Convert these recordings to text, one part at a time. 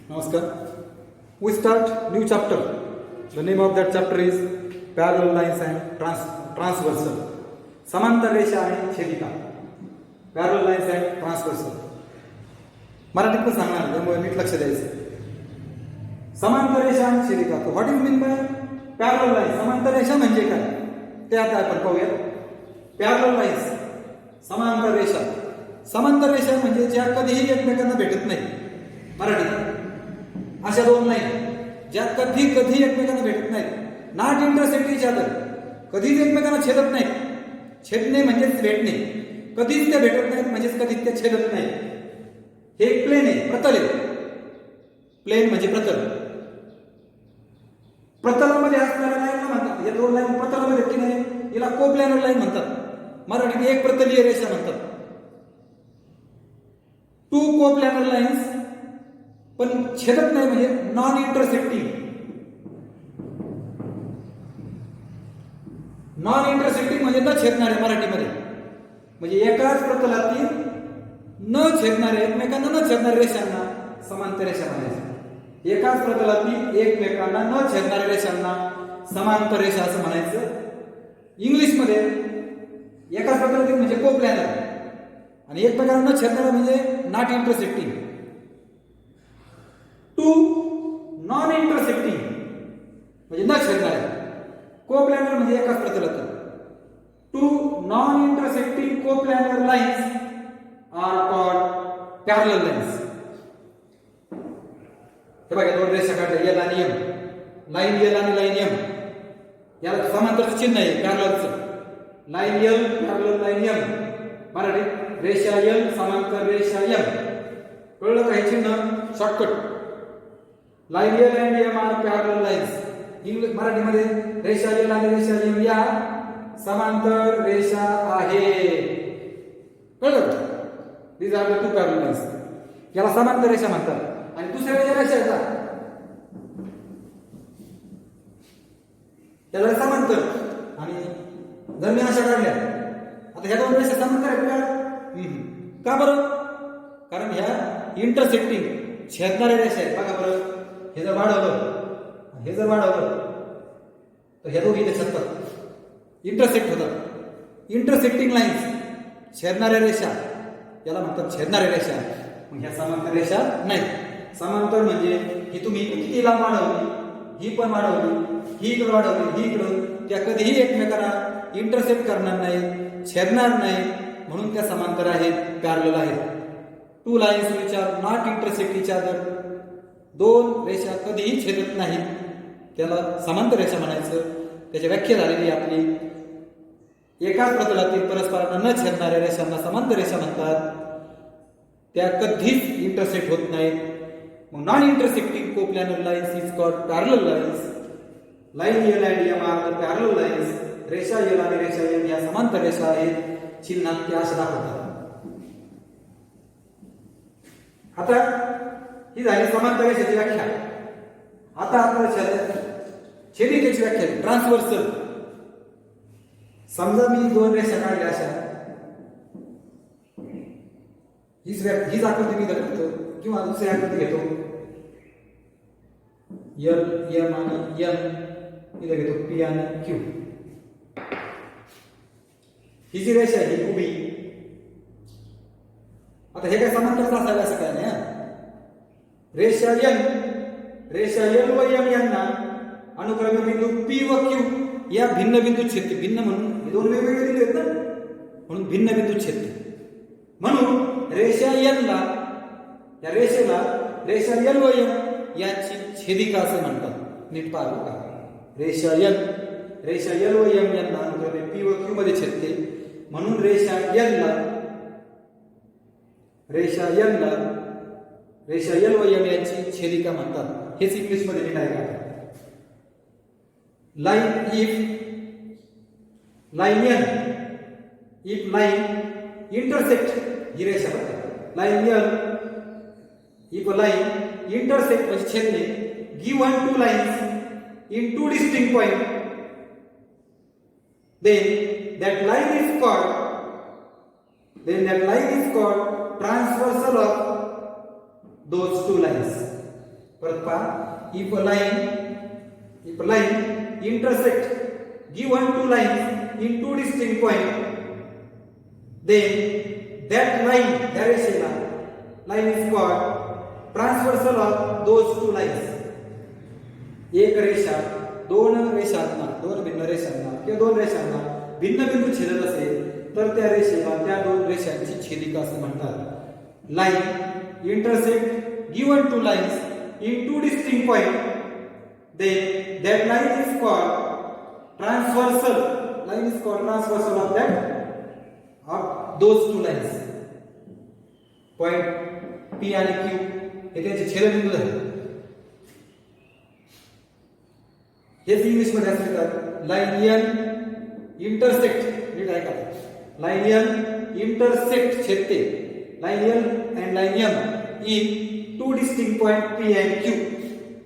Namaskar. We start new chapter. The name of that chapter is Parallel Lines and Transversal. समांतर रेषा आणि छेदिका. Parallel Lines and Transversal. मराठीत पण सांगणार त्यामुळे नीट लक्ष द्यायचं. समांतर रेषा आणि छेदिका. तो what is mean by parallel line? समांतर रेषा म्हणजे काय ते आता आपण पाहूया. पॅरलल लाईन्स समांतर रेषा. समांतर रेषा म्हणजे ज्या कधीही एकमेकांना भेटत नाही. मराठीत अशा दोन लाईन ज्या कधी एकमेकांना भेटत नाहीत. Not intersect each other. कधीच एकमेकांना छेदत नाहीत. छेदणे म्हणजेच भेटणे. कधीच त्या भेटत नाहीत म्हणजेच कधीच त्या छेदत नाही. हे एक प्लेन आहे, प्रतल आहे. प्लेन म्हणजे प्रतल. प्रतलामध्ये असणाऱ्या लाईनला म्हणतात, या दोन लाईन प्रतलामध्ये की नाही याला कोप्लॅनर लाईन म्हणतात. मराठीत एक प्रतलीय रेषा म्हणतात. टू कोप्लॅनर लाईन्स पण छेदत नाही म्हणजे नॉन इंटरसेक्टिंग. नॉन इंटरसेक्टिंग म्हणजे न छेदणारे मराठीमध्ये. म्हणजे एकाच प्रतलातील न छेदणारे एकमेकांना न छेदणाऱ्या रेषांना समांतर रेषा म्हणायचे. एकाच प्रतलातील एकमेकांना न छेदणाऱ्या रेषांना समांतर रेषा असं म्हणायचं. इंग्लिशमध्ये एकाच प्रतलातील म्हणजे कोप्लॅनर आणि एकमेकांना न छेदणारा म्हणजे not intersecting. Two non intersecting म्हणजे न छेदणाऱ्या. कोप्लॅनर म्हणजे एकाच प्रतलातील. Two non intersecting coplanar lines are called parallel lines. हे बघा दोन रेषा काढल्या एल आणि एम. लाईन एल आणि लाईन एम याला समांतरचं चिन्ह आहे पॅरललचं. Line L parallel line M. मराठीत रेषा एल समांतर रेषा एम. कळलं का हे चिन्ह? Shortcut. Line L and M are parallel lines. English मराठीमध्ये रेषा एल आणि रेषा एम या समांतर रेषा आहेत. कळलं? These are the two parallel lines. याला समांतर रेषा म्हणतात. आणि दुसऱ्या रेषा येतात त्याला समांतर. आणि जर मी अशा काढल्या आता ह्या दोन रेषा समांतर आहेत का? का बरं? कारण ह्या इंटरसेक्टिंग छेदणाऱ्या रेषा आहेत. बघा बरं, हे जर वाढवलं हे जर वाढवलं तर ह्या दोघी छेदतात, इंटरसेक्ट होतात. इंटरसेक्टिंग लाईन्स छेदणाऱ्या रेषा याला म्हणतात छेदणाऱ्या रेषा. मग ह्या समांतर रेषा नाही. समांतर म्हणजे ही तुम्ही किती लांब वाढवली, ही पण वाढवली, ही इकडे वाढवली, ही इकडं, त्या कधीही एकमेकांना इंटरसेक्ट करणार नाही, छेदणार नाही, म्हणून त्या समांतर आहेत, पॅरलल आहेत. Two lines which are not intersect each other. दोन रेषा कधीही छेदत नाहीत त्याला समांतर रेषा म्हणायचं. त्याची व्याख्या झालेली आपली. एकाच प्रतलातील परस्परांना न छेदणाऱ्या रेषांना समांतर रेषा म्हणतात. त्या कधीच इंटरसेक्ट होत नाहीत. मग non intersecting coplanar lines is called parallel lines. Line L and M are the parallel lines. रेषा एल आणि रेषा एम या समांतर रेषा आहेत. चिन्हात त्या अशा दाखवतात. आता ही झाली समांतर रेषेची व्याख्या. आता आपल्याला छेदिकेची व्याख्या ट्रान्सव्हर्सल. समजा मी दोन रेषा काढल्या अशा, हीच आकृती मी दाखवतो किंवा दुसरी आकृती घेतो. एल एम आणि एन इथे घेतो पी आणि क्यू. ही जी रेषा आहे ही उभी. आता हे काय समांतर असावे असं काय नाही. रेषा एल व एम यांना अनुक्रमे बिंदू पी व क्यू या भिन्न बिंदू छेदते. भिन्न म्हणून हे दोन वेगवेगळे बिंदू आहेत ना, म्हणून भिन्न बिंदू छेदते. म्हणून रेषा एल ला या रेषेला रेषा एल व एम याची छेदिका असे म्हणतात. नीट पाहू का? रेषा एल व एम यांना अनुक्रमे पी व क्यू मध्ये छेदते. म्हणून रेषा एल व एम यांची छेदिका म्हणतात. हेच इंग्लिश मध्ये लिहिलं आहे. इफ लाईन इंटरसेक्ट ही रेषा बघा. Line L if line intersect म्हणजे छेदणे given two lines in two distinct point then that line is called transversal of those two lines. परत पहा, if a line intersect given two lines in two distinct points, then that line is called transversal of those two lines. एक रेषा दोन भिन्न रेषांना किंवा दोन रेषांना भिन्न बिंदू छेदत असेल तर त्या रेषेला त्या दोन रेषांची छेदिका असे म्हणतात. Line intersect given two lines in two distinct points, then that line is called transversal of those two lines. Point P आणि Q हे त्यांचे छेदबिंदू झाले. हेच इंग्लिश मध्ये असतात लाईन N इंटरसेक्ट. नीट ऐका, लाईन N इंटरसेक्ट छेदते line L and line M in two distinct point P and Q.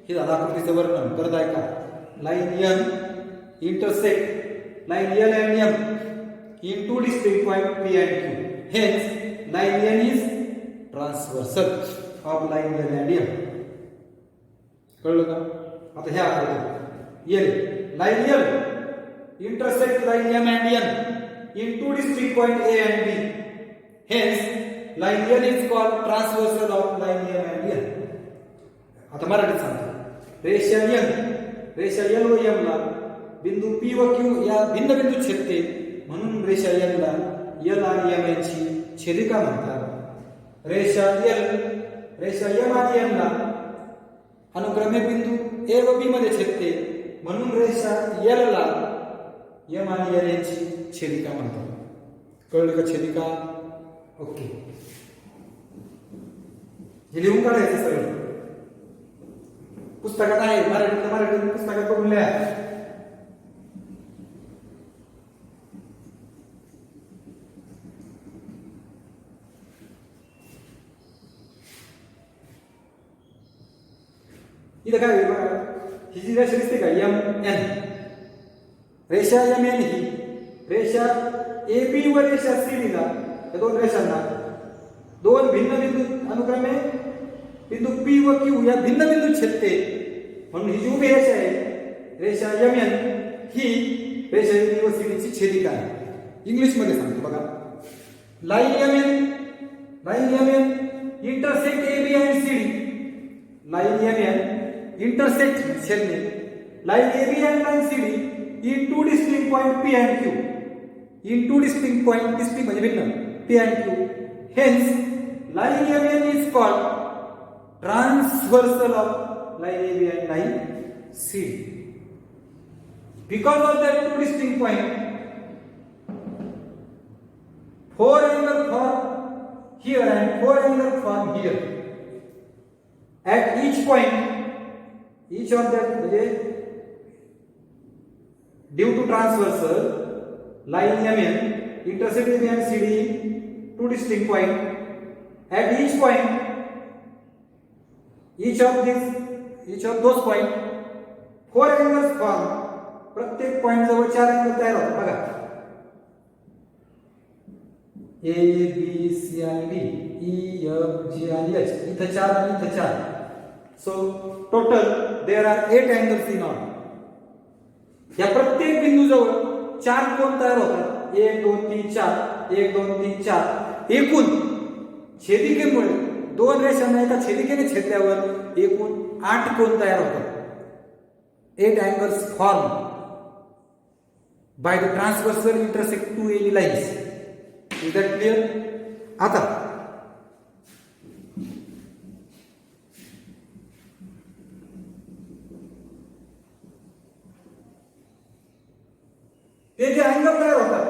हे झालं आकृतीचं वर्णन. परत ऐका, line N intersect line L and M in two distinct point P and Q. Hence, line N is transversal of line L and M. कळलं का? आता ह्या आकृतीत L line L intersect line M and N in two distinct point A and B. Hence, line L is called transversal of line M and N. आता मराठीत सांगतो. रेषा L व M ला बिंदू P व Q या भिन्न बिंदू छेदते म्हणून रेषा L ला L आणि M यांची छेदिका म्हणतात. रेषा M आणि N ला अनुक्रमे बिंदू A व B मध्ये छेदते म्हणून रेषा L ला M आणि L यांची छेदिका म्हणतात. कळलं का छेदिका? ओके, हे लिहून काढायचं सगळं. पुस्तकात आहे, मराठी पुस्तकात बघून लिहा. इथं काय होईल बघा, ही जी रेषा दिसते का एम एन, रेषा एम एन ही रेषा ए बी व रेषा सी डी ला या दोन रेषांना दोन भिन्न बिंदू अनुक्रमे बिंदू पी व क्यू या भिन्न बिंदू छेदते म्हणून ही जी उभी रेषा आहे रेषा एम एन ही रेषा ए बी व सी डी ची छेदिका आहे. इंग्लिश मध्ये सांगतो बघा, line M N intersect A B आणि C D. Line M N intersect छेदने line AB and line CD in two distinct point P and Q. In two distinct point, distinct म्हणजे भिन्न P and Q. Hence, line ABN is called transversal of line AB and line CD. Because of that two distinct point, four angles form here and four angles form here. At each point, each of that due to transversal line MN intersect AB and CD two distinct point. At each point, each of those point four angles form. प्रत्येक point जवळ चार angle तयार होतात बघा. A B C आणि D E F G आणि H इथं चार आणि इथं चार. So total there are 8 angles in all. या प्रत्येक बिंदूजवळ चार कोन तयार होतात. 1 2 3 4 1 2 3 4. एकूण छेदिकेमुळे दोन रेषांना एका छेदिकेने छेदल्यावर एकूण 8 कोन तयार होतात. 8 angles formed by the transversal intersect two AB lines. Is that clear? आता ते जे अँगल तयार होतात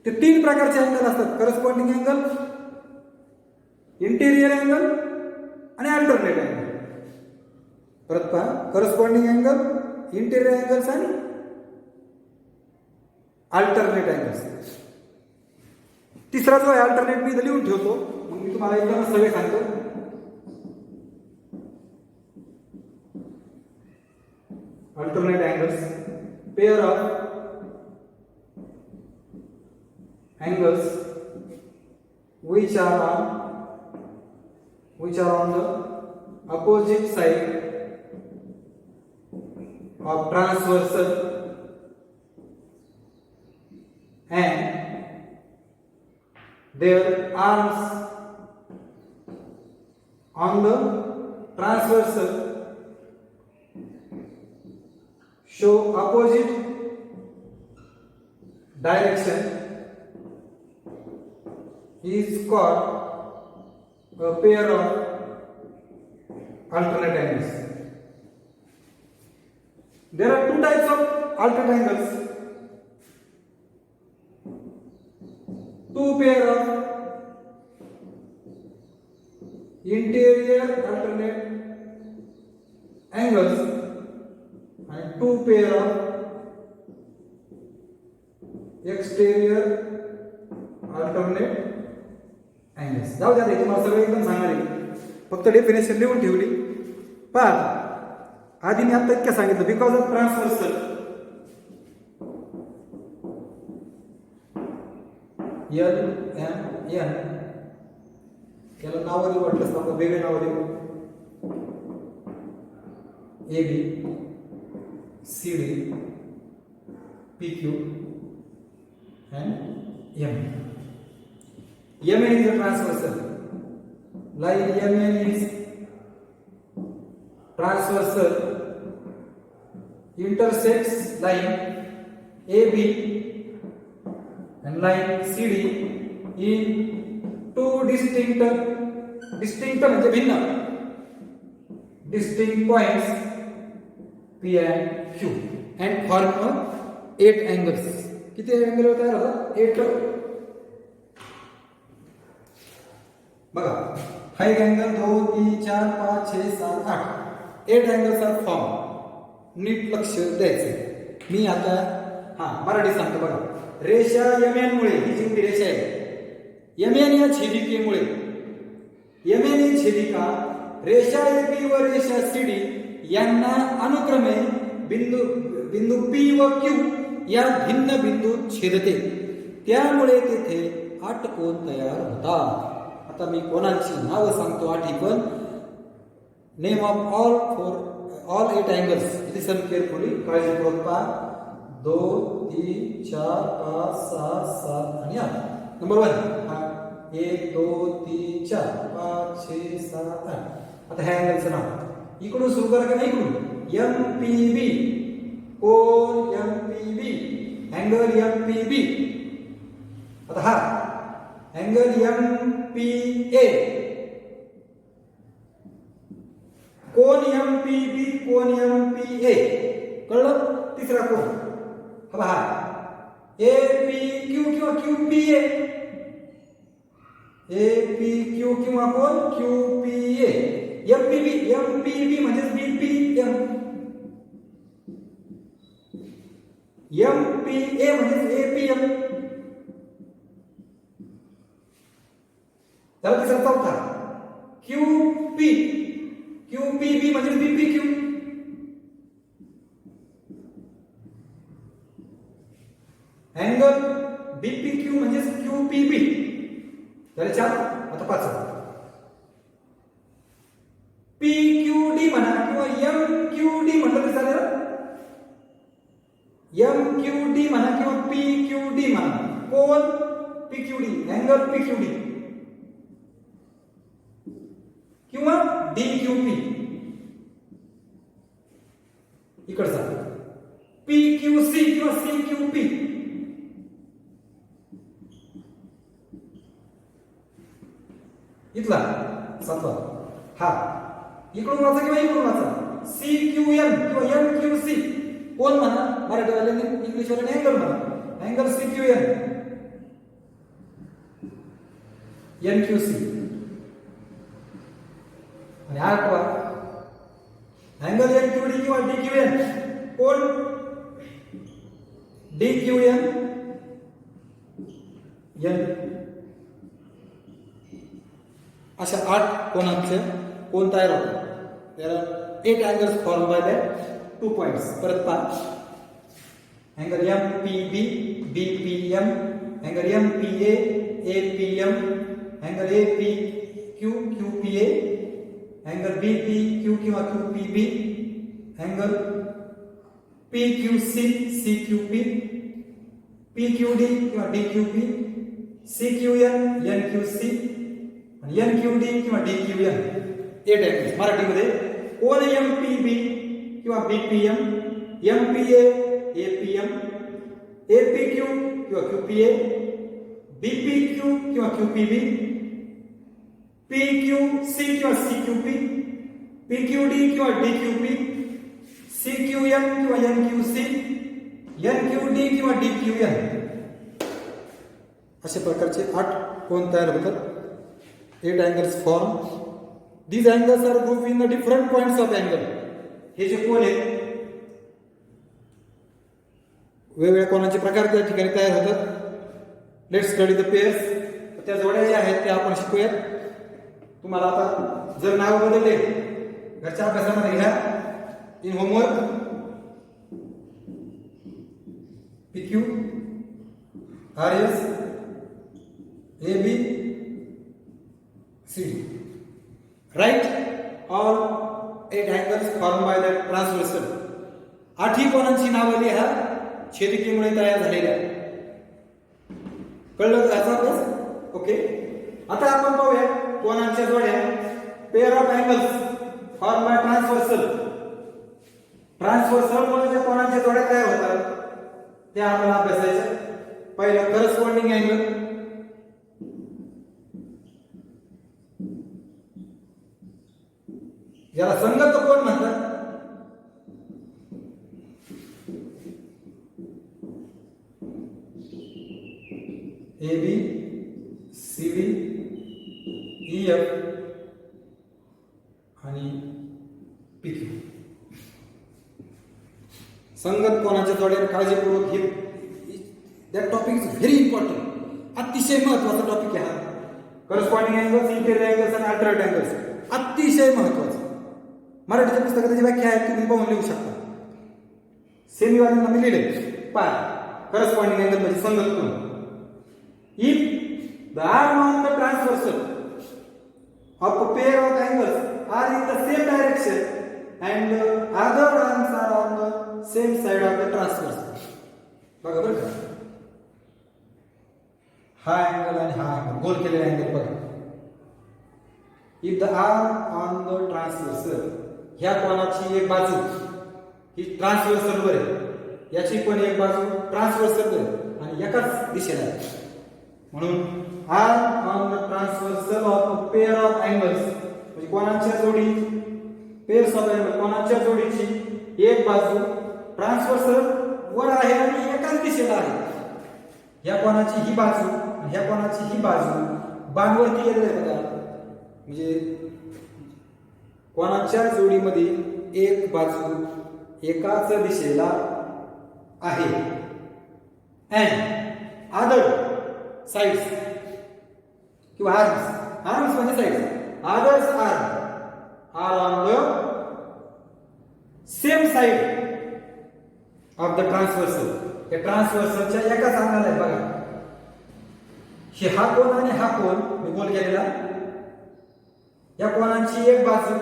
ते तीन प्रकारचे अँगल असतात. करस्पॉन्डिंग अँगल, इंटेरियर अँगल आणि अल्टरनेट अँगल. परत पहा, करस्पॉन्डिंग अँगल, इंटेरियर अँगल्स आणि अल्टरनेट अँगल्स. तिसरा जो आहे अल्टरनेट मी इथं लिहून ठेवतो, मग मी तुम्हाला एकदम सगळे सांगतो. Alternate angles, pair of angles which are on the opposite side of transversal and their arms on the transversal show opposite direction is called a pair of alternate angles. There are two types of alternate angles. Two pair of interior alternate angles and two pair of exterior alternate angles. जाऊ द्या ते तुम्हाला सगळं एकदम सांगणार आहे. फक्त definition लिहून ठेवली. पहा आधी मी आता इतकं सांगितलं because of transversal L M N याला नाव देऊ वाटलं तर आपण वेगळे नाव देऊ. A B C D P Q and M. Mn is a transversal. Line Mn is transversal intersects line AB and line CD in two distinct म्हणजे भिन्न distinct points P and Q and form 8 angles. किती angle तयार होतात? 8. बघा हा एक angle 2 3 4 5 6 7 8 8 angles R form. नीट लक्ष द्यायचं. मी आता मराठी सांगतो. बघा रेषा MN मुळे ही जी रेषा आहे MN या छेदिकेमुळे MN ही छेदिका रेषा AB व रेषा CD यांना अनुक्रमे बिंदू P व Q या भिन्न बिंदूत छेदते. त्यामुळे तेथे 8 कोन तयार होतात. आता मी कोणाची नाव सांगतो. 8 कोन. Name of all 8 angles. Listen carefully. काळजीपूर्वक पहा. 2 3 4 5 6 7 आणि 8. नंबर 1 1 2 3 4 5 6 7 8. आता ह्या अँगलचं नाव इकडून सुरू करा का नाही इकडून. MPB कोन MPB अँगल MPB. आता हा अँगल MPA कोन MPB कोन MPA. कळलं. तिसरा कोन हा APQ किंवा QPA APQ किंवा कोन QPA. MPB म्हणजे BPM MPA म्हणजे APM. त्याला तिसरा चौथा QPB म्हणजे BPQ. अँगल BPQ म्हणजे QPB. झाले 4. आता 5. PQD म्हणा किंवा MQD म्हटलं तरी चालेल. MQD म्हणा किंवा PQD म्हणा. कोन PQD अँगल PQD किंवा DQP. इकडचा PQC किंवा CQP. इथला 7वा इकडून वाचा किंवा इकडून वाचा. CQM किंवा MQC कोण म्हणा. मराठीवाल्यांनी इंग्लिशवाल्यांनी अँगल म्हणा. Angle CQM MQC. आणि 8वा अँगल MQD किंवा DQN कोण DQN N. अशा 8 कोनांचे कोण तयार होतात. There are 8 angles formed by the 2 points. परत पहा. Angle MPB BPM angle MPA APM angle APQ QPA angle B P Q किंवा Q P B, angle P Q C C Q P, P Q D किंवा D Q P, C Q N N Q C आणि N Q D किंवा D Q N. 8 angles. मराठीमध्ये कोन M P B किंवा B P M, M P A A P M, A P Q किंवा Q P A, B P Q किंवा Q P B, P Q C किंवा C Q P, P Q D किंवा D Q P, C Q N किंवा N Q C, N Q D किंवा D Q N. अशा प्रकारचे 8 कोन तयार होतात. 8 angles form. These angles are group in the different points of angle. हे जे कोन आहेत वेगवेगळ्या कोनांचे प्रकार त्या ठिकाणी तयार होतात. Let's study the pairs. त्या जोड्या ज्या आहेत त्या आपण शिकूयात. तुम्हाला आता जर नाव बदलले घरच्या अभ्यासामध्ये घ्या. In homework P Q R S A B C. Write all 8 angles form by the transversal. 8ही कोनांची नावं लिहा छेदिकेमुळे तयार झालेल्या. कळलं का अभ्यास? ओके. आता आपण पाहूया कोनांच्या जोड्या. Pair of angles form bye transversal. Transversal मुळे ज्या कोनांच्या जोड्या तयार होतात त्या आपण अभ्यासायच्या. पहिलं करस्पॉन्डिंग अँगल. याला संगत कोन म्हणतात. A B C D E F आणि पी क्यू. संगत कोनाच्या जोड्या काळजीपूर्वक घे. That topic is very important. अतिशय महत्वाचा टॉपिक आहे हा. करस्पॉन्डिंग अँगल्स, इंटेरियर अँगल्स आणि अल्टरनेट अँगल्स अतिशय महत्वाचं. मराठीच्या पुस्तकात त्याची व्याख्या आहे, तुम्ही पाहून लिहू शकता. सेमीवाल्यांना मी लिहिले पाय. करस्पॉन्डिंग अँगल म्हणजे संगत कोन. If the arm on the transversal of a pair of angles are in the same direction and the other arms are on the same side of the transversal. बघा बरं का, हा अँगल आणि हा angle गोल केलेला angle बघा. If the arm on the transversal, ह्या कोनाची एक बाजू ही ट्रान्सव्हर्सल वर आहे, याची पण एक बाजू ट्रान्सव्हर्सल वर आहे आणि एकाच दिशेला आहे. म्हणून arm on the transversal of a pair of angles म्हणजे कोनाच्या जोडी, पेअर्स ऑफ अँगल कोनाच्या जोडीची एक बाजू ट्रान्सव्हर्सल वर आहे आणि एकाच दिशेला आहे. या कोनाची ही बाजू आणि ह्या कोनाची ही बाजू बाणवरती येते बघा. म्हणजे कोनाच्या जोडीमध्ये एक बाजू एकाच दिशेला आहे. and other sides किंवा arms म्हणजे sides, others are on the same side of the transversal. या ट्रान्सव्हर्सलच्या एकाच अंगाला आहे बघा. हे हा कोन आणि हा कोन मी गोल केलेला. या कोनांची एक बाजू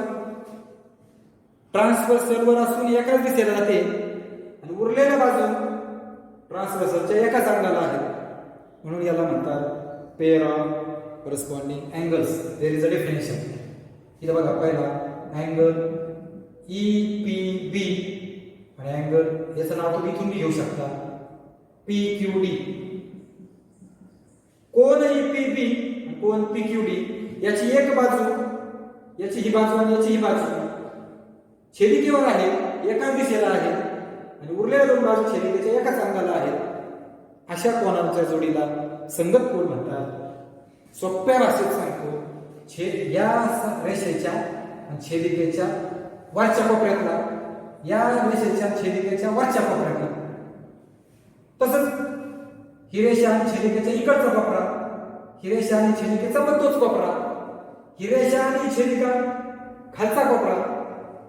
ट्रान्सव्हर्सल वर असून एकाच दिशेला जाते आणि उरलेल्या बाजू ट्रान्सव्हर्सलच्या एकाच अंगाला आहे. म्हणून याला म्हणतात pair of corresponding angles. There is a definition. इथे बघा, पहिला अँगल ई पी बी आणि अँगल याचं नाव तुम्ही इथून घेऊ शकता पी क्यू डी. कोन ई पी बी आणि कोन पी क्यू डी याची एक बाजू, याची ही बाजू आणि याची ही बाजू छेदिकेवर आहे, एकाच दिशेला आहे आणि उरलेल्या दोन बाजू छेदिकेच्या एकाच अंगाला आहेत. अशा कोनांच्या जोडीला संगत कोन म्हणतात. सोप्या भाषेत सांगतो, या रेषेच्या आणि छेदिकेच्या वरच्या कोपऱ्यातला, या रेषेच्या छेदिकेच्या वरच्या कोपऱ्यातला, तसंच ही रेषा आणि छेदिकेच्या इकडचा कोपरा, ही रेषा आणि छेदिकेचा पण तोच कोपरा, ही रेषा आणि छेदिका खालचा कोपरा,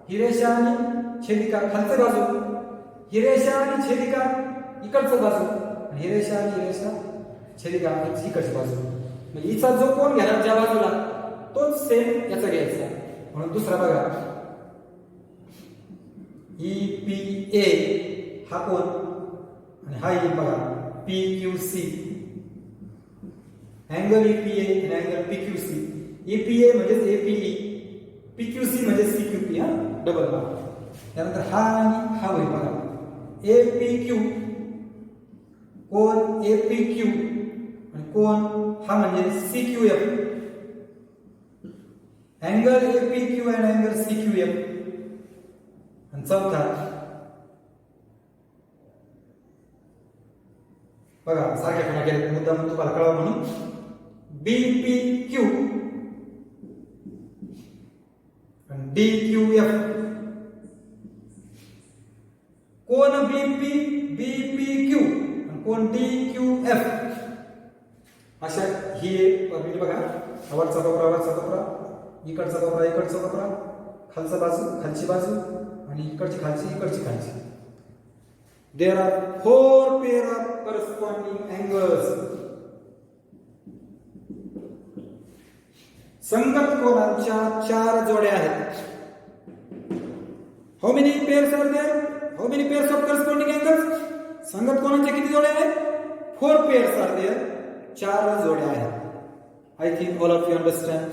ही रेषा आणि छेदिका खालची बाजू, ही रेषा आणि छेदिका इकडचं बाजू आणि ही रेषा आणि रेषा छेदिका इकडची बाजू. म्हणजे हिचा जो कोण घेणार ज्या बाजूला तोच सेम याचा घ्यायचा. म्हणून दुसरा बघा EPA हा कोण आणि हा येईल बघा PQC. अँगल EPA आणि अँगल PQC. EPA म्हणजे APE, PQC म्हणजे CQP हा डबल बघा. त्यानंतर हा आणि हा होईल बघा APQ कोण APQ आणि कोण हा म्हणजे CQF. अँगल APQ आणि अँगल CQF. आणि चौथा बघा सारख्या खुणा केल्या मुद्दाम तुम्हाला कळावं म्हणून BPQ आणि DQF. कोण BPQ आणि कोण DQF. अशा ही एक बघा वरचा कोपरा, इकडचा कोपरा, खालचा बाजू, खालची बाजू आणि इकडची खालची. There are 4 pair of corresponding angles. संगत कोनांच्या 4 जोड्या आहेत. How many pairs are there? How many pairs of corresponding angles? संगत कोनांच्या किती जोड्या आहेत? 4 pairs are there. 4 जोड्या आहेत. I think all of you understand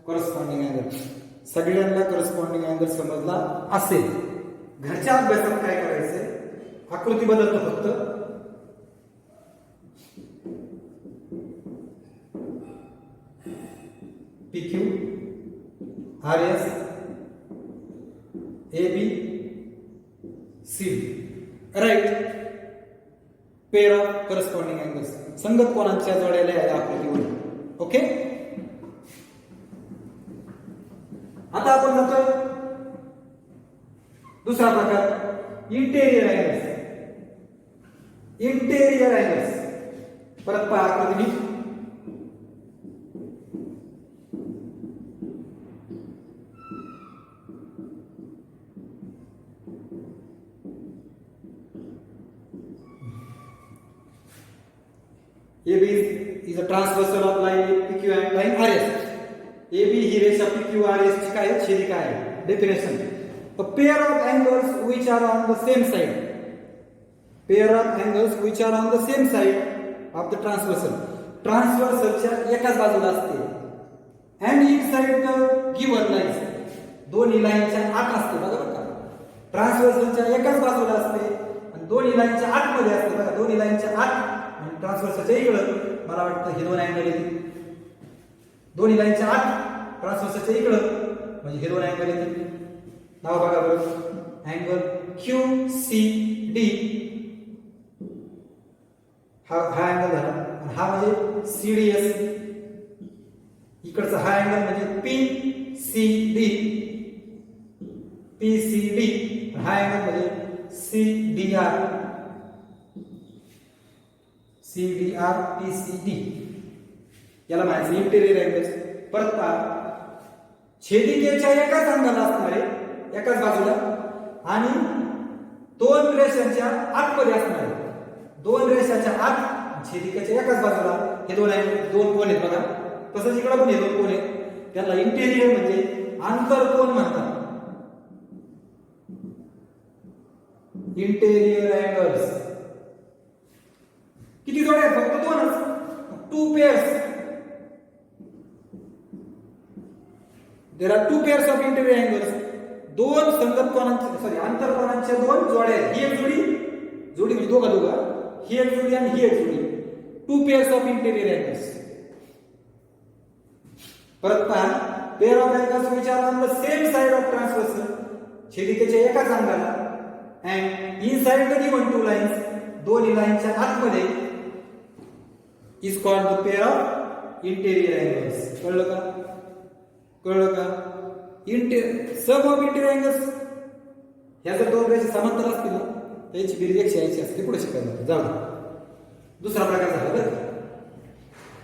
corresponding angle. सगळ्यांना corresponding angle समजला असेल. घरच्या अभ्यासात काय करायचंय? आकृती बदलतो फक्त. PQ, RS, AB, CD. Right. Pair of corresponding angles. संगत कोनांच्या जोड्याला आहे आकृतीवर. ओके. आता आपण जातो दुसरा प्रकार इंटेरियर अँगल्स. इंटेरियर अँगल्स परत पहा आकृती. AB is a transversal of line PQ and line RS. AB ही रेषा PQ RS ची काय छेदिका आहे. Definition a pair of angles which are on the same side. Pair of angles which are on the same side of the transversal. ट्रान्सव्हर्सलच्या एकाच बाजूला असते. and inside the given lines. दोन्ही लाईनच्या आत असते बघा बरं का. ट्रान्सव्हर्सलच्या एकाच बाजूला असते आणि दोन्ही लाईनच्या आत मध्ये असते बघा. दोन्ही लाईनच्या आत आणि ट्रान्सव्हर्सलच्या इकडं मला वाटतं हे 2 अँगल येतील. दोन्ही लाईनच्या आत ट्रान्सव्हर्सलच्या इकडं म्हणजे हे 2 अँगल येतील. नाव बघा बरं. अँगल QCD हा अँगल झाला आणि हा म्हणजे CDS. इकडचा हा अँगल म्हणजे PCD. हा अँगल म्हणजे CDR, PCD. याला म्हणायचं इंटेरियर अँगल्स. परत पहा छेदिकेच्या एकाच अंगाला असणारे एकाच बाजूला आणि 2 रेषांच्या आतमध्ये असणारे 2 रेषाच्या आत छेदिकेच्या एकाच बाजूला हे 2 कोन आहेत बघा. तसंच इकडे पण हे 2 कोन आहेत. त्याला इंटेरियर म्हणजे आंतरकोन म्हणतात. इंटेरियर अँगल्स किती जोड्या आहेत? फक्त 2च. 2 pairs. There are 2 pairs of interior angles. 2 संगत कोनांच्या आंतरकोनांच्या 2 जोड्या आहेत. ही एक जोडी म्हणजे दोघा. ही एक जोडी आणि ही एक जोडी. 2 pairs of interior angles. परत पहा pair of angles which are on the same side of transversal. छेदिकेच्या एकाच अंगाला and inside the given 2 lines. दोन्ही लाईनच्या आतमध्ये is called the pair of interior angles. कळलं का? सम ऑफ इंटेरियर अँगल्स ह्या जर 2 रेषा समांतर असतील ना त्याची बेरीज 180 असते. पुढे शिकायला जाऊ. दुसरा प्रकार झाला बरं.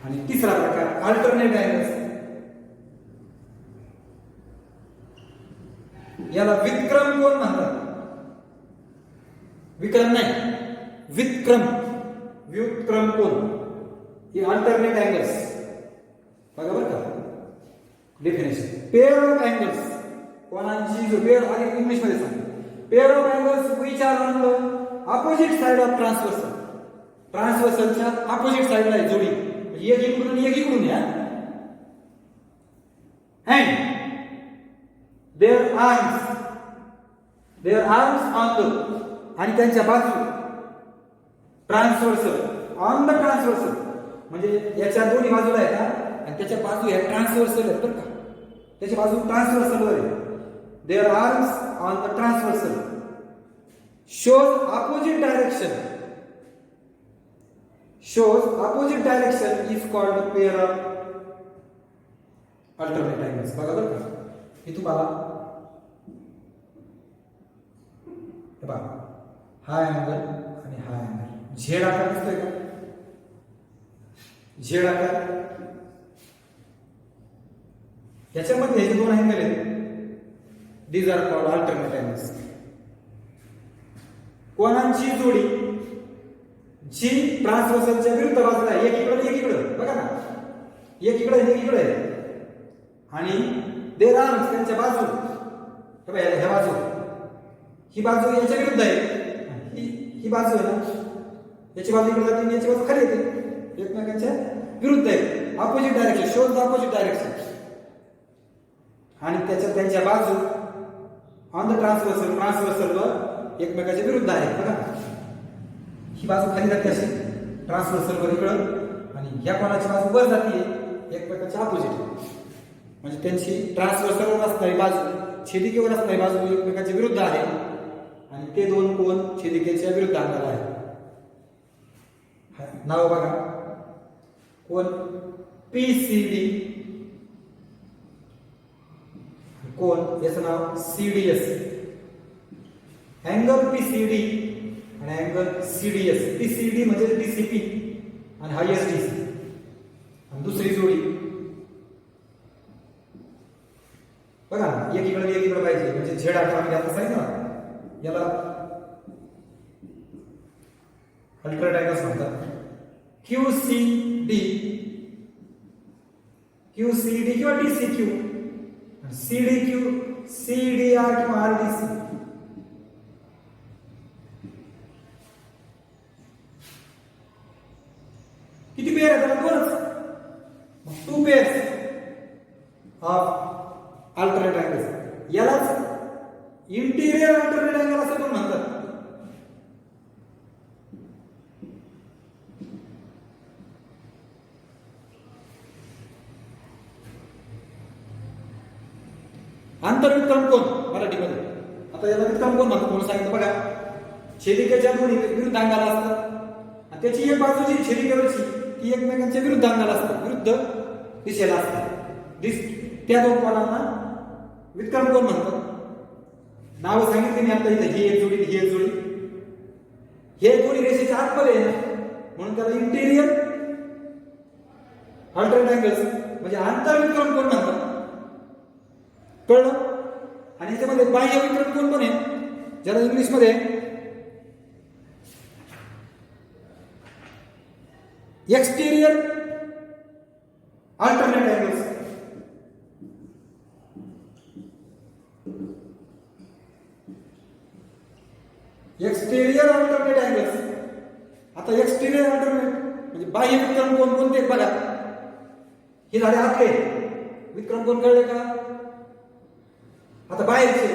आणि तिसरा प्रकार अल्टरनेट अँगल्स. याला व्युत्क्रम कोन म्हणतात. विक्रम नाही, व्युत्क्रम कोन. ही अल्टरनेट अँगल्स बघा बरं का. डेफिनेशन पेअर ऑफ अँगल्स कोणाची जो पेअर आधी इंग्लिश मध्ये सांग pair of angles which are on the opposite side of transversal ट्रान्सव्हर्सलच्या ऑपोजिट साइडला आहे जोडी म्हणजे एक इकडून एक इकडून या and their arms on the आणि त्यांच्या बाजू ट्रान्सव्हर्सल ऑन द ट्रान्सव्हर्सल म्हणजे याच्या दोन्ही बाजूला आहे का आणि त्याच्या बाजू ह्या ट्रान्सव्हर्सल आहेत बरं का त्याची बाजू ट्रान्सव्हर्सलवर आहे their arms on the transversal shows opposite direction is called a pair of alternate angles बघा बरं का हे तुम्हाला हे बघा हा अँगल आणि हा अँगल झेड आकार दिसतोय का झेड आकार याच्यामध्ये हे दोन अँगल आहेत these are called alternate angles कोणाची जोडी जी ट्रान्सव्हर्सलच्या विरुद्ध बाजूला आहे एकीकडे बघा ना एकीकडे आणि देअर आर्म्स त्यांच्या बाजू ह्या बाजू ही बाजू याच्या विरुद्ध आहे ही बाजू आहे ना याची बाजू इकडे जाते याची बाजू खाली येते एकमेकांच्या विरुद्ध आहे opposite direction shows opposite direction आणि त्यांच्या बाजू ऑन द ट्रान्सव्हर्सलवर एकमेकाच्या विरुद्ध आहे बघा ही बाजू खाली जाते अशी ट्रान्सव्हर्सलवर इकडं आणि ह्या कोणाची बाजू वर जाते एकमेकाच्या ऑपोजिट म्हणजे त्यांची ट्रान्सव्हर्सलवर असणारी बाजू छेदिकेवर असणारी बाजू एकमेकाच्या विरुद्ध आहे आणि ते दोन कोण छेदिकेच्या विरुद्ध अंगाला आहे नाव बघा कोण PCD कोण याचं नाव CDS अँगल PCD आणि अँगल CDS PCD म्हणजे DCP आणि हा SDC आणि दुसरी जोडी बघा एकीकडे पाहिजे म्हणजे झेड आकारामध्ये आता सांगितलं ना याला अल्ट्रेट अँगल्स म्हणतात QCD किंवा DCQ CDQ CDR किंवा RDC किती पेअर आहेत दोनच to pairs of alternate angles यालाच इंटिरियर अल्टरनेट अँगल असं पण म्हणतात आंतरविक्रम कोण मराठीमध्ये आता याला विक्रम कोण म्हणतात म्हणून सांगितलं बघा छेदिकेच्या दोन्ही विरुद्ध अंगाला असतात आणि त्याची एक बाजू जी छेदिकेवरची ती एकमेकांच्या विरुद्ध अंगाला असतात विरुद्ध दिशेला असतात त्या दोन कोणांना विक्रम कोण म्हणतात नाव सांगितली मी आता इथे ही एक जोडी हे दोन्ही रेषेच्या आतमध्ये आहे म्हणून त्याला इंटेरियर अल्टरनेट अँगल्स म्हणजे आंतरविक्रम कोण म्हणतात कळलं आणि याच्यामध्ये बाह्य विक्रम कोण पण आहे ज्याला इंग्लिश मध्ये exterior alternate angles exterior alternate angles आता एक्सटेरियर अल्टरनेट म्हणजे बाह्य विक्रम कोण कोणते बघा हे झाले आतले विक्रम कोण कळले का आता बाहेरचे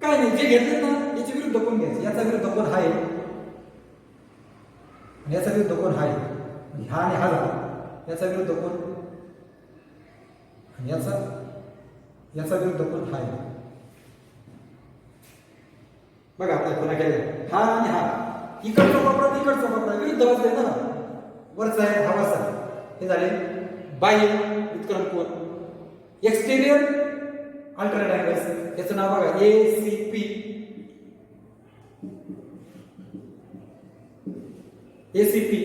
काय नाही जे घेतले ना याच्या विरुद्ध कोण घ्यायचे याचा विरुद्ध कोण आहे याचा विरुद्ध कोण आहे हा आणि हा याचा विरुद्ध कोण याचा विरुद्ध कोण आहे बघा आता पुन्हा केलं हा आणि हा इकडचा कोपरा विरुद्ध वाजले ना वरचा आहे हा वरचा हे झाले बाह्य विक्रम कोण एक्सटेरियर अल्टरनेट अँगल्स याचं नाव बघा ACP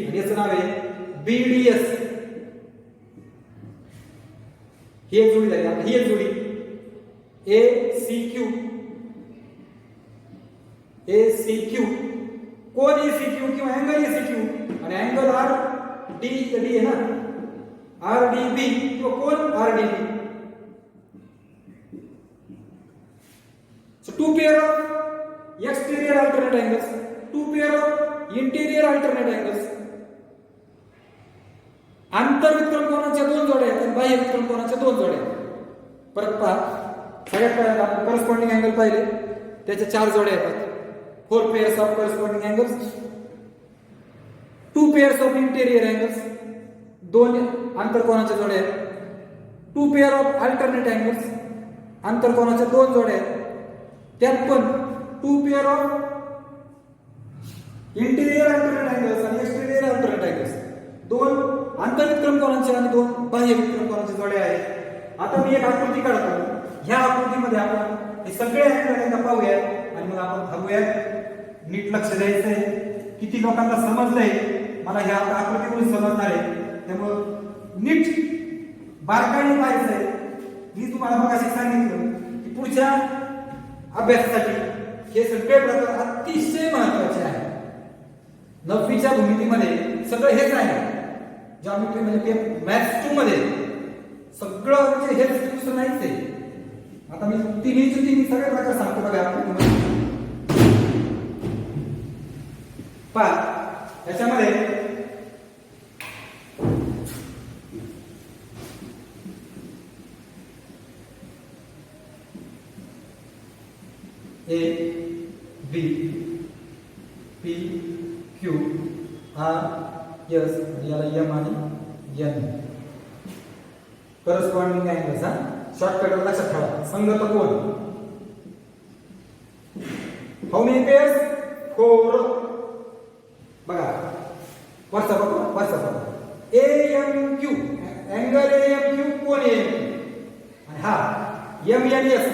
आणि याचं नाव आहे BDS ही एक जोडी झाली आता ही एक जोडी ACQ कोण ACQ किंवा अँगल ACQ आणि अँगल RD आहे ना RDB किंवा कोण RDB 2 pair of exterior alternate angles, 2 pair of interior alternate angles. आंतरविक्रम कोनाच्या 2 जोड्या आहेत आणि बाह्य विक्रम कोनाच्या 2 जोड्या आहेत. परत पहा, सगळ्यात पहिल्यांदा आपण करस्पॉन्डिंग अँगल पाहिले, त्याच्या 4 जोड्या येतात. 4 pairs of corresponding angles, 2 pairs of interior angles, 2 आंतरकोनाच्या जोड्या आहेत. 2 pair of alternate angles, आंतरकोनाच्या 2 जोड्या आहेत. त्यात पण 2 pair of interior alternate angles आणि एक्सटेरियर alternate angles, 2 आंतरविक्रम कोनाच्या आणि 2 बाह्य विक्रम कोनाच्या जोड्या आहेत. आता मी एक आकृती काढतो. ह्या आकृतीमध्ये आपण हे सगळे अँगल एकदा पाहूया आणि मग आपण ठरवूया. नीट लक्ष द्यायचंय. किती लोकांना समजलंय मला ह्या आकृतीवरून समजणार आहे, त्यामुळे नीट बारकाईने पाहायचंय. मी तुम्हाला मगाशी सांगितलं की पुढच्या अभ्यासासाठी हे सगळे प्रकार अतिशय महत्त्वाचे आहेत. 9वीच्या भूमितीमध्ये सगळं हेच आहे. जॉमेट्री म्हणजे मॅथ्स 2 मध्ये सगळं म्हणजे हेच दुसरं नाहीच आहे. आता मी तिन्ही सगळे प्रकार सांगतो बघा आकृतीमध्ये. पहा याच्यामध्ये A B P Q R S, याला एम आणि एन करस्पॉन्डिंग अँगल्स. शॉर्टकट लक्षात ठेवा. संगत कोन. How many pairs? 4. बघा वरचा बघा AMQ, अँगल AMQ, कोन AMQ, आणि हा MNS,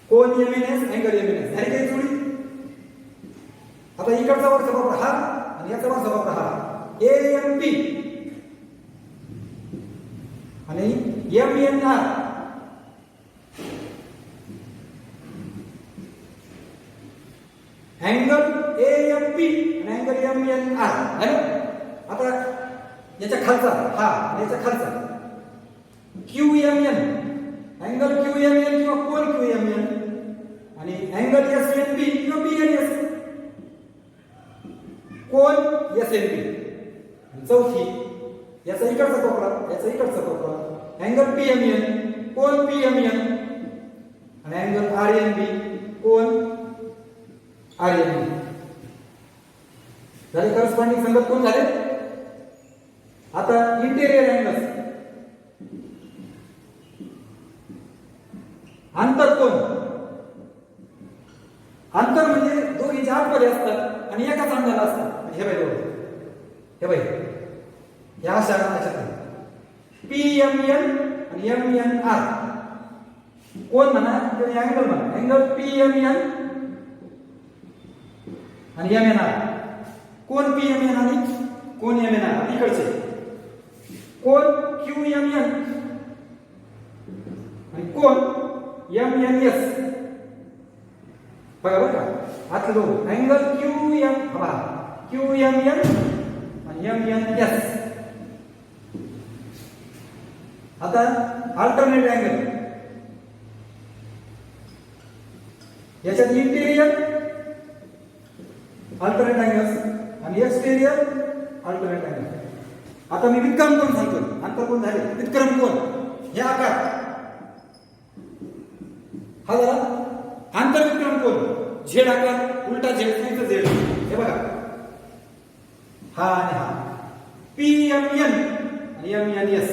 कोन MNS, अँगल MNS. झाली काही जोडी. आता इकडचा वरचा बघा हा आणि याचा वरचा बघा हा. AMP आणि MNR, अँगल AMP आणि अँगल MNR. आता याच्या खालचा हा आणि याच्या खालचा QMN, अँगल QMN किंवा कोन QMN आणि अँगल SNP किंवा BNS, कोन SNP. चौथी याचा इकडचा कोपरा, याचा इकडचा कोपरा, अँगल PMN, कोन PMN आणि अँगल RNB, कोन RNB. झाले करस्पॉन्डिंग संगत कोण झाले. आता इंटेरियर अँगल्स, अंतर कोन. अंतर म्हणजे दोघींच्या आतमध्ये असतात आणि एकाच अंगाला असतात. हे बाई या अशा PMN आणि MNR, कोण म्हणा किंवा अँगल म्हणा. अँगल PMN आणि MNR, कोण PMN आणि कोण MNR. इकडचे कोण QMN आणि कोण MNS. बघा बरं का आतले दोन अँगल QMN आणि MNS. आता अल्टरनेट अँगल, याच्यात इंटेरियर अल्टरनेट अँगल्स आणि एक्सटेरियर अल्टरनेट अँगल. आता मी विक्रम कोण सांगतो. अंतर कोण झाले विक्रम कोण. हे आकार हा झाला आंतर विक्रम कोण. झेड आकार, उलटा झेड, झेड. हे बघा हा आणि हा PMN आणि MNS,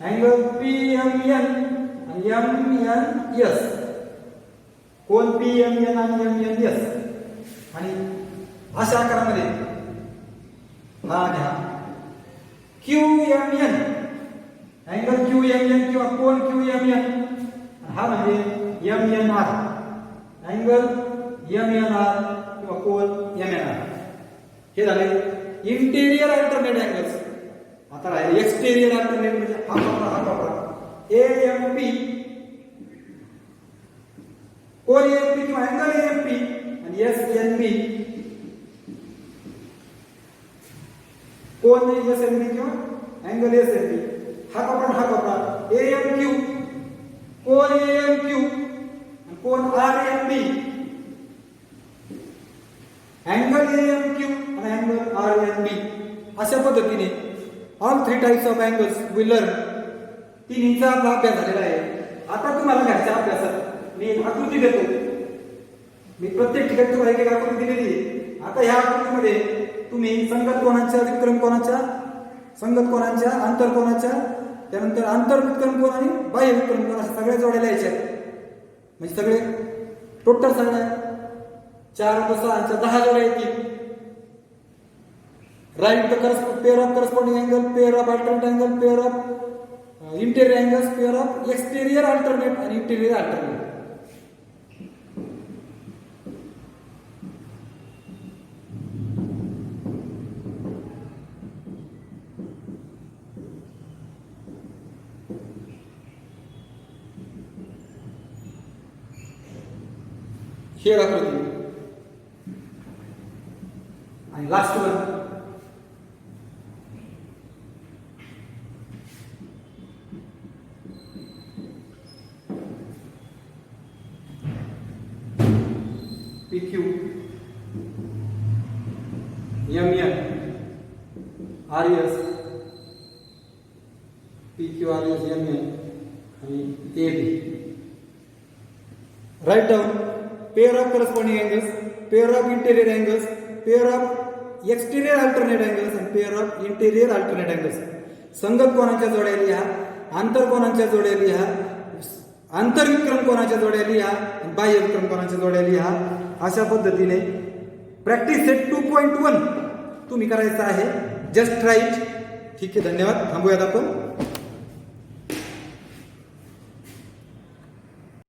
अँगल PMN आणि MNS, कोण PMN आणि MNS. आणि अशा आकारामध्ये हा आणि हा QMN, अँगल QMN किंवा कोण QMN. हा म्हणजे MNR, अँगल MNR किंवा कोण MNR. हे झाले इंटेरियर अल्टरनेट अँगल्स. आता राहिले एक्सटेरियर अल्टरनेट म्हणजे हा कपडा AMP, कोण AMP किंवा अँगल AMP आणि SNP, कोण SNP किंवा अँगल SNP. हा कपडा AMQ, कोण AMQ types of angles we learn. 3 आपला अभ्यास झालेला आहे. आता तुम्हाला घरच्या अभ्यासात मी एक आकृती देतो. मी प्रत्येक ठिकाणी तुम्हाला एक एक आकृती दिलेली आहे. आता ह्या आकृतीमध्ये तुम्ही संगत कोणाच्या, विक्रम कोणाच्या, संगत कोणाच्या, आंतर कोणाच्या, त्यानंतर आंतर विक्रम कोण आणि बाह्य विक्रम कोण अशा सगळ्या जोड्या लिहायच्या आहेत. म्हणजे सगळे टोटल सगळ्या 4 + 6 10 जोड्या येतील. Write the pair of corresponding angle, pair of alternate angle, pair of interior angles, pair of exterior alternate आणि इंटेरियर अल्टरनेट. ही आकृती आणि last one PQ, MN, RS, PQ, RS, MN आणि AB. Write down pair of corresponding angles, pair of interior angles, pair of exterior alternate angles and pair of interior alternate angles. संगत कोणाच्या जोड्या लिहा, आंतर कोणाच्या जोड्या लिहा, आंतर विक्रम कोणाच्या जोड्या लिहा, बाह्य विक्रम कोणाच्या जोड्या लिहा. अशा पद्धतीने प्रॅक्टिस सेट 2.1 तुम्ही करायचं आहे. Just right. ठीक आहे, धन्यवाद. थांबूयात आपण.